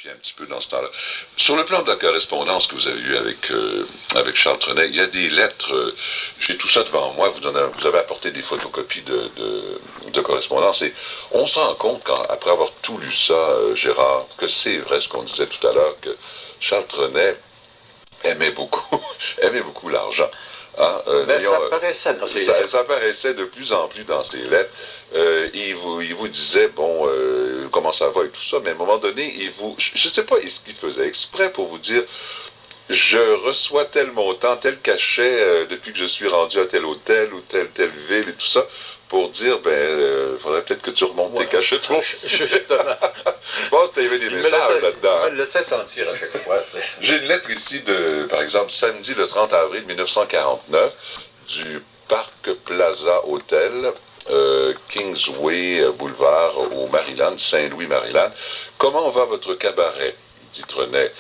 puis un petit peu dans ce temps-là. Sur le plan de la correspondance que vous avez eue avec Charles Trenet, il y a des lettres, j'ai tout ça devant moi, vous avez apporté des photocopies de correspondance, et on se rend compte, après avoir tout lu ça, Gérard, que c'est vrai ce qu'on disait tout à l'heure, que Charles Trenet aimait beaucoup, aimait beaucoup l'argent. Hein, mais ça apparaissait dans ses lettres. Ça apparaissait de plus en plus dans ses lettres. Il vous disait, bon, comment ça va et tout ça, mais à un moment donné, je ne sais pas ce qu'il faisait exprès pour vous dire, je reçois tel montant, tel cachet depuis que je suis rendu à tel hôtel ou telle ville et tout ça, pour dire, il faudrait peut-être que tu remontes tes cachets toi. Justement. Je pense qu'il y avait des messages là-dedans. Il me le laissait sentir à chaque fois. J'ai une lettre ici par exemple, samedi le 30 avril 1949, du Parc Plaza Hotel, Kingsway Boulevard au Maryland, Saint-Louis, Maryland. Comment va votre cabaret? Dit Trenet.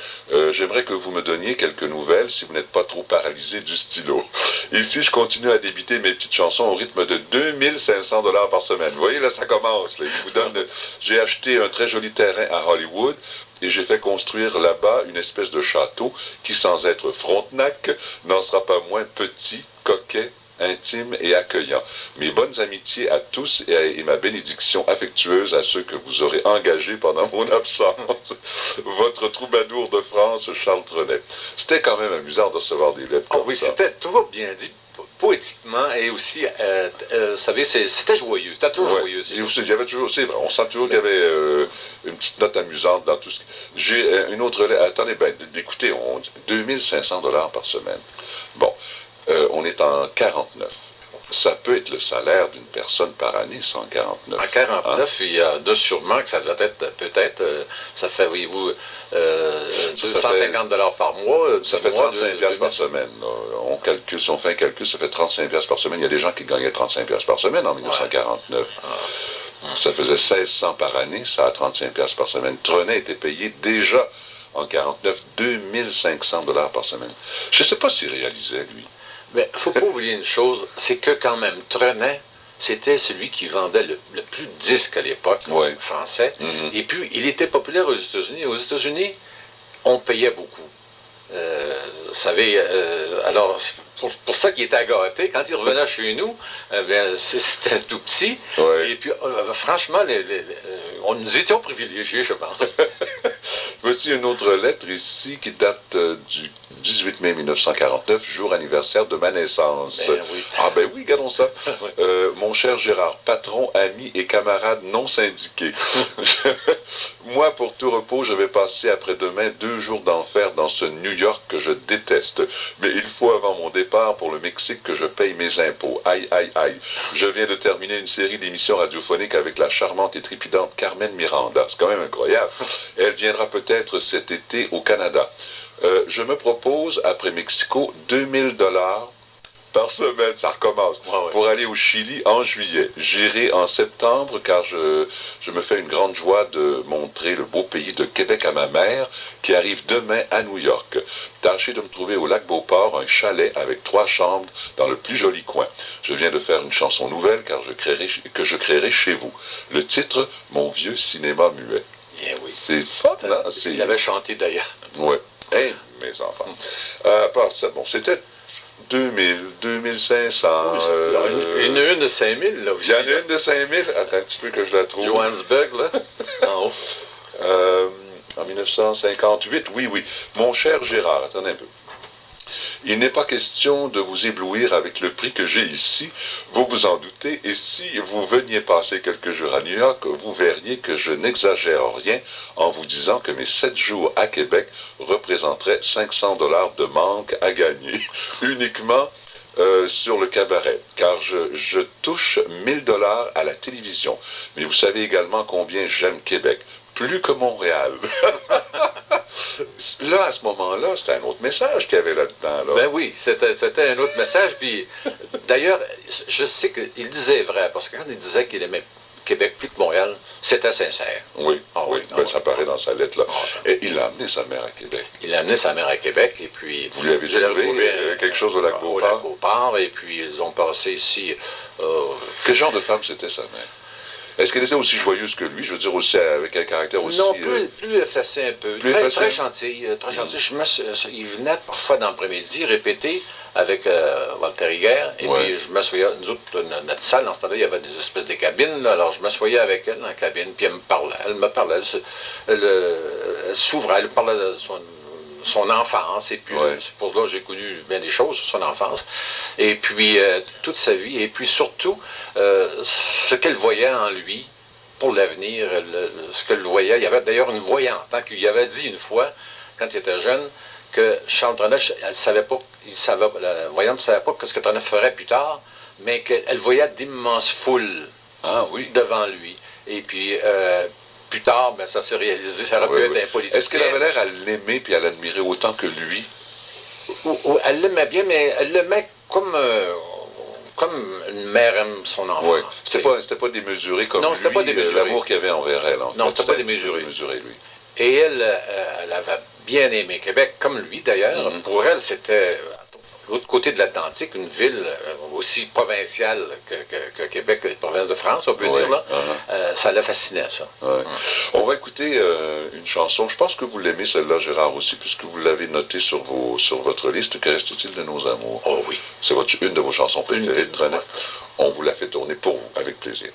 J'aimerais que vous me donniez quelques nouvelles si vous n'êtes pas trop paralysé du stylo. Ici, je continue à débiter mes petites chansons au rythme de 2500 $ par semaine. Vous voyez, là, ça commence. Là. J'ai acheté un très joli terrain à Hollywood et j'ai fait construire là-bas une espèce de château qui, sans être Frontenac, n'en sera pas moins petit, coquet, intime et accueillant. Mes bonnes amitiés à tous et ma bénédiction affectueuse à ceux que vous aurez engagés pendant mon absence. Votre troubadour de France, Charles Trenet. C'était quand même amusant de recevoir des lettres comme oui, ça. C'était toujours bien dit, poétiquement, et aussi, vous savez, c'était joyeux. C'était toujours joyeux. Il y avait toujours, c'est vrai, on sent toujours qu'il y avait une petite note amusante dans tout ce... J'ai une autre lettre, attendez, écoutez, 2500 $ par semaine. Bon, on est en 49. Ça peut être le salaire d'une personne par année, 149. En 49, hein? Il y a sûrement que ça doit être, peut-être, ça fait, voyez-vous, 250 $ par mois. Ça fait 35$ par semaine. On calcule, si on fait un calcul, ça fait 35$ par semaine. Il y a des gens qui gagnaient 35$ par semaine en 1949. Ouais. Ça faisait 1600 par année, ça à 35$ par semaine. Trenet était payé déjà en 49, 2500 $ par semaine. Je ne sais pas s'il réalisait, lui. Mais il ne faut pas oublier une chose, c'est que quand même, Trenet, c'était celui qui vendait le plus de disques à l'époque, français. Et puis, il était populaire aux États-Unis. Aux États-Unis, on payait beaucoup. Vous savez, alors, pour ça qu'il était à gâter. Quand il revenait chez nous, c'était tout petit. Et puis, franchement, nous étions privilégiés, je pense. Voici une autre lettre ici qui date du 18 mai 1949, jour anniversaire de ma naissance. Ah ben oui, regardons ça. Mon cher Gérard, patron, ami et camarade non syndiqué. Moi, pour tout repos, je vais passer après-demain 2 jours d'enfer dans ce New York que je déteste. Mais il faut avant mon départ pour le Mexique que je paye mes impôts. Aïe, aïe, aïe. Je viens de terminer une série d'émissions radiophoniques avec la charmante et trépidante Carmen Miranda. C'est quand même incroyable. Elle viendra peut-être cet été au Canada. Je me propose, après Mexico, 2000 $ par semaine, ça recommence, pour aller au Chili en juillet. J'irai en septembre car je me fais une grande joie de montrer le beau pays de Québec à ma mère qui arrive demain à New York. Tâchez de me trouver au lac Beauport un chalet avec 3 chambres dans le plus joli coin. Je viens de faire une chanson nouvelle car je créerai chez vous. Le titre, Mon vieux cinéma muet. Bien oui. C'est fun, hein? Il avait chanté d'ailleurs. Oui. Hey, mes enfants. À part ça, bon, c'était 2000, 2500. Il y en a une de 5000, là aussi. Il y en a une de 5000. Attends un petit peu que je la trouve. Johannesburg, là, en haut. En 1958, oui. Mon cher Gérard, attendez un peu. Il n'est pas question de vous éblouir avec le prix que j'ai ici, vous vous en doutez, et si vous veniez passer quelques jours à New York, vous verriez que je n'exagère rien en vous disant que mes 7 jours à Québec représenteraient 500 $ de manque à gagner, uniquement sur le cabaret, car je touche 1000 $ à la télévision. Mais vous savez également combien j'aime Québec, plus que Montréal. Là, à ce moment-là, c'était un autre message qu'il y avait là-dedans. Là. Ben oui, c'était un autre message. Puis, d'ailleurs, je sais qu'il disait vrai, parce que quand il disait qu'il aimait Québec plus que Montréal, c'était sincère. Oui, ça paraît dans sa lettre là. Et il a amené sa mère à Québec. Il a amené sa mère à Québec, et puis... Vous lui avez trouvé quelque chose au lac Beauport? Au lac Beauport, et puis ils ont passé ici... Quel genre de femme c'était sa mère? Est-ce qu'elle était aussi joyeuse que lui? Je veux dire, aussi avec un caractère aussi... Non, plus effacé un peu. Très gentil, très gentil. Il venait parfois dans l'après-midi répéter avec Walter Higuer, et puis je m'assoyais, nous autres, notre salle, dans ce temps-là, il y avait des espèces de cabines, là, alors je m'assoyais avec elle dans la cabine, puis elle me parlait, elle s'ouvrait, elle parlait de son enfance, et puis c'est pour ça que j'ai connu bien des choses sur son enfance, et puis toute sa vie, et puis surtout ce qu'elle voyait en lui pour l'avenir, ce qu'elle voyait. Il y avait d'ailleurs une voyante, hein, qui lui avait dit une fois, quand il était jeune, que Charles Trenet, elle savait pas, la voyante ne savait pas ce que Trenet ferait plus tard, mais qu'elle voyait d'immenses foules devant lui. Et puis, plus tard, ben, ça s'est réalisé, ça aurait pu être un politicien. Est-ce qu'elle avait l'air à l'aimer puis à l'admirer autant que lui? Elle l'aimait bien, mais elle l'aimait comme une mère aime son enfant. Oui, c'était pas démesuré comme lui, pas démesuré. L'amour qu'il y avait envers elle. Non, c'était pas démesuré. Lui. Et elle avait bien aimé Québec, comme lui d'ailleurs. Pour elle, c'était l'autre côté de l'Atlantique, une ville aussi provinciale que Québec, que les provinces de France, on peut dire, là. Ça la fascinait, ça. On va écouter une chanson. Je pense que vous l'aimez, celle-là, Gérard, aussi, puisque vous l'avez notée sur votre liste. Que reste-t-il de nos amours? Oh oui. C'est une de vos chansons préférées de Trenet. On vous la fait tourner pour vous, avec plaisir.